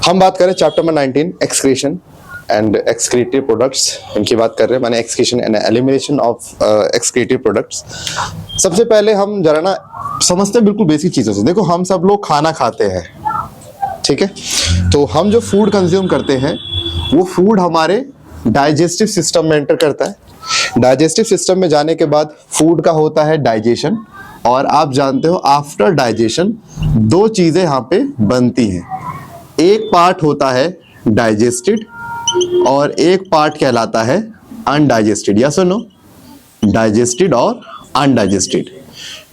हम बात करें chapter number 19 excretion and excretive products, इनकी बात कर रहे हैं, माने excretion and elimination of excretive products. सबसे पहले हम जरा ना समझते हैं बिल्कुल बेसिक चीज़ों से। देखो, हम सब लोग खाना खाते हैं, ठीक है? तो हम जो फूड कंज्यूम करते हैं वो फूड हमारे डाइजेस्टिव सिस्टम में एंटर करता है। डाइजेस्टिव सिस्टम में जाने के बाद फूड का होता है डाइजेशन, और आप जानते हो आफ्टर डाइजेशन दो चीज़ें यहाँ पे बनती हैं। एक पार्ट होता है डाइजेस्टेड और एक पार्ट कहलाता है अनडाइजेस्टेड। या सुनो, डाइजेस्टेड और अनडाइजेस्टेड।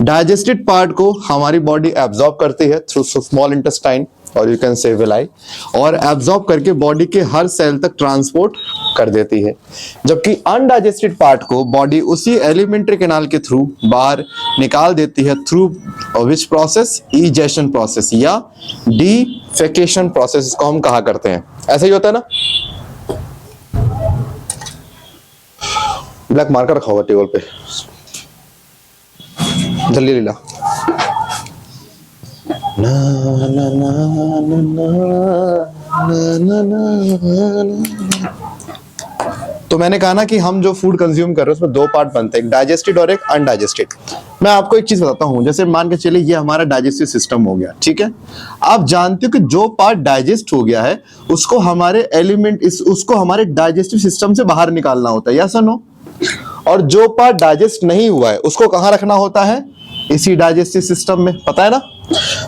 डाइजेस्टेड पार्ट को हमारी बॉडी एब्जॉर्ब करती है थ्रू स्मॉल इंटेस्टाइन और यू कैन से विलाई, और एब्जॉर्ब करके बॉडी के हर सेल तक ट्रांसपोर्ट कर देती है। जबकि अनडाइजेस्टेड पार्ट को बॉडी उसी एलिमेंट्री कैनाल के थ्रू बाहर निकाल देती है through which process, egestion process या डिफेकेशन प्रोसेस इसको हम कहा करते हैं। ऐसा ही होता है ना? ब्लैक मार्कर रखा होगा टेबल पे, जल्दी ले ला। ना ना ना ना ना ना ना। तो मैंने कहा ना कि हम जो फूड कंज्यूम कर रहे हैं उसमें दो पार्ट बनते हैं, एक डाइजेस्टेड और एक अनडाइजेस्टेड। मैं आपको एक चीज बताता हूं, जैसे मान के चलिए ये हमारा डाइजेस्टिव सिस्टम हो गया, ठीक है? आप जानते हो कि जो पार्ट डाइजेस्ट हो गया है उसको हमारे उसको हमारे डाइजेस्टिव सिस्टम से बाहर निकालना होता है, यस और नो? और जो पार्ट डाइजेस्ट नहीं हुआ है उसको कहां रखना होता है? इसी डाइजेस्टिव सिस्टम में, पता है ना?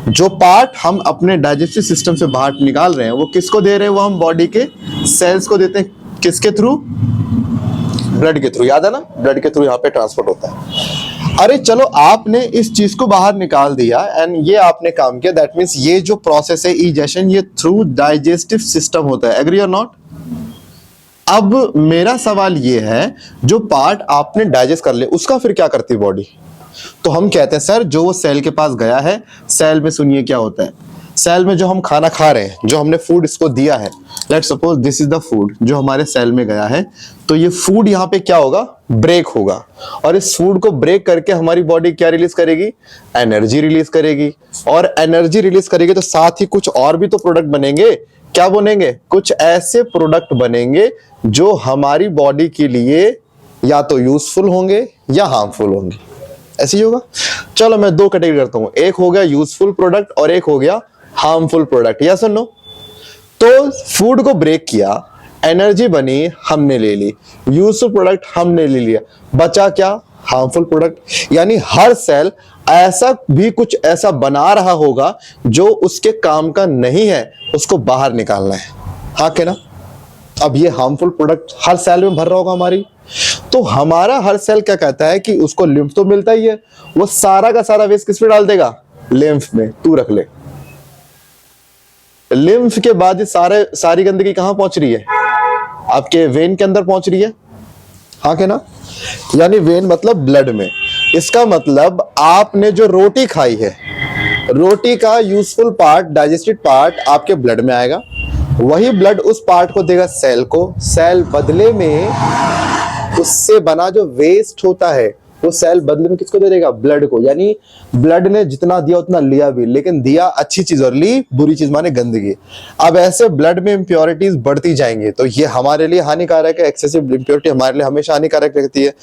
जो पार्ट हम अपने डाइजेस्टिव सिस्टम से बाहर निकाल रहे हैं वो किसको दे रहे हैं? वो हम बॉडी के सेल्स को देते हैं। किसके थ्रू? ब्लड के थ्रू। याद है ना? ब्लड के थ्रू यहाँ पे ट्रांसपोर्ट होता है। अरे चलो, आपने इस चीज को बाहर निकाल दिया एंड ये आपने काम किया, दैट मीन्स ये जो प्रोसेस है इजेशन, ये थ्रू डाइजेस्टिव सिस्टम होता है। एग्री और नॉट? अब मेरा सवाल ये है, जो पार्ट आपने डाइजेस्ट कर लिया उसका फिर क्या करती है बॉडी? तो हम कहते हैं सर जो वो सेल के पास गया है, सेल में सुनिए क्या होता है। सेल में जो हम खाना खा रहे हैं, जो हमने फूड इसको दिया है, let's suppose this is the food जो हमारे सेल में गया है, तो ये फूड यहाँ पे क्या होगा? ब्रेक होगा। और इस फूड को ब्रेक करके हमारी बॉडी क्या रिलीज करेगी? एनर्जी रिलीज करेगी। और एनर्जी रिलीज करेगी तो साथ ही कुछ और भी तो प्रोडक्ट बनेंगे। क्या बनेंगे? कुछ ऐसे प्रोडक्ट बनेंगे जो हमारी बॉडी के लिए या तो यूजफुल होंगे या हार्मफुल होंगे। ऐसे ही होगा। चलो मैं दो कैटेगरी करता हूं, एक हो गया यूजफुल प्रोडक्ट और एक हो गया हार्मफुल प्रोडक्ट। यस और नो? तो फूड को ब्रेक किया, एनर्जी बनी, हमने ले ली, यूजफुल प्रोडक्ट हमने ले लिया, बचा क्या? Harmful product. यानी हर सेल ऐसा भी कुछ ऐसा बना रहा होगा जो उसके काम का नहीं है, उसको बाहर निकालना है। हाँ के ना? अब ये हार्मफुल प्रोडक्ट हर सेल में भर रहा होगा हमारी, तो हमारा हर सेल क्या कहता है कि उसको लिम्फ तो मिलता ही है, वो सारा का सारा वेस्ट किस पे डाल देगा? लिम्फ में। तू रख ले। लिम्फ के बाद सारी गंदगी कहां पहुंच रही है? आपके वेन के अंदर पहुंच रही है। हाँ के ना? यानी वेन मतलब ब्लड में। इसका मतलब आपने जो रोटी खाई है, रोटी का यूजफुल पार्ट, डाइजेस्टेड पार्ट आपके ब्लड में आएगा, वही ब्लड उस पार्ट को देगा सेल को, सेल बदले में उससे बना जो वेस्ट होता है वो सेल बदले में किसको दे देगा? ब्लड को। यानी ब्लड ने जितना दिया उतना लिया भी, लेकिन दिया अच्छी चीज और ली बुरी चीज, माने गंदगी। अब ऐसे ब्लड में इंप्योरिटीज बढ़ती जाएंगी तो ये हमारे लिए हानिकारक है। एक्सेसिव इंप्योरिटी हमारे लिए हमेशा हानिकारक रहती है।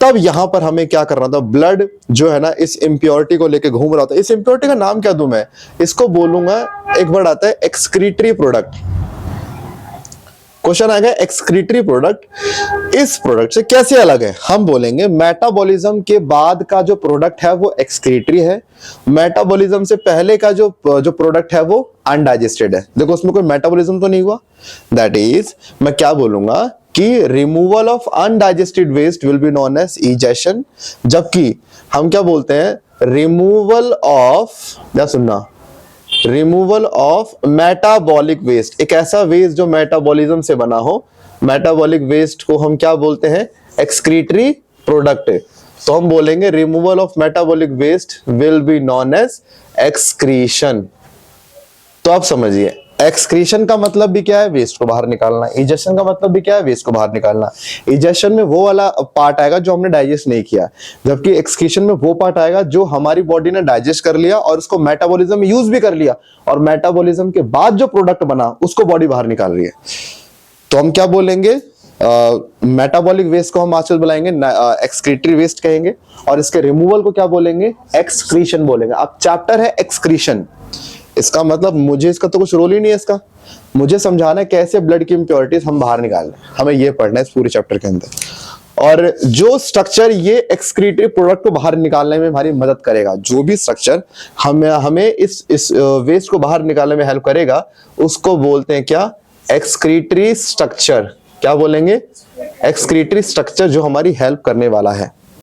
तब यहां पर हमें क्या करना था? ब्लड जो है ना इस इंप्योरिटी को लेके घूम रहा था। इस इंप्योरिटी का नाम क्या दूं मैं? इसको बोलूंगा, एक वर्ड आता है एक्सक्रीटरी प्रोडक्ट। क्वेश्चन आएगा एक्सक्रीटरी प्रोडक्ट इस प्रोडक्ट से कैसे अलग है? हम बोलेंगे मेटाबॉलिज्म के बाद का जो प्रोडक्ट है वो एक्सक्रीटरी है, मेटाबॉलिज्म से पहले का जो प्रोडक्ट है वो अनडाइजेस्टेड है। देखो उसमें कोई मेटाबॉलिज्म तो नहीं हुआ। दैट इज, मैं क्या बोलूंगा कि removal of undigested waste will be known as egestion, जबकि हम क्या बोलते हैं? रिमूवल ऑफ, क्या सुनना, रिमूवल ऑफ मेटाबॉलिक वेस्ट। एक ऐसा वेस्ट जो मेटाबॉलिज्म से बना हो, मेटाबॉलिक वेस्ट को हम क्या बोलते हैं? Excretory product. तो हम बोलेंगे removal of metabolic waste will be known as excretion. तो आप समझिए एक्सक्रीशन का मतलब भी क्या है, वेस्ट को बाहर निकालना। इजेशन का मतलब भी क्या है, वेस्ट को बाहर निकालना। इजेशन में वो वाला पार्ट आएगा जो हमने डाइजेस्ट नहीं किया, जबकि एक्सक्रीशन में वो पार्ट आएगा जो हमारी बॉडी ने डाइजेस्ट कर लिया और उसको मेटाबॉलिज्म में यूज भी कर लिया, और मेटाबॉलिज्म के बाद जो प्रोडक्ट बना उसको बॉडी बाहर निकाल रही है। तो हम क्या बोलेंगे, मेटाबॉलिक वेस्ट को हम आजकल बुलाएंगे एक्सक्रीटरी वेस्ट कहेंगे, और इसके रिमूवल को क्या बोलेंगे, एक्सक्रीशन बोलेंगे। अब चैप्टर है एक्सक्रीशन, इसका मतलब मुझे इसका तो कुछ रोल ही नहीं है, इसका मुझे समझाना है कैसे ब्लड की इम्प्योरिटीज हम बाहर निकालें, हमें ये पढ़ना है इस पूरे चैप्टर के अंदर। और जो स्ट्रक्चर ये एक्सक्रीटरी प्रोडक्ट को बाहर निकालने में हमारी मदद करेगा, जो भी स्ट्रक्चर हमें इस वेस्ट को बाहर निकालने में हेल्प करेगा, उसको बोलते हैं क्या, एक्सक्रीटरी स्ट्रक्चर। क्या बोलेंगे, एक्सक्रीटरी स्ट्रक्चर जो हमारी हेल्प करने वाला है।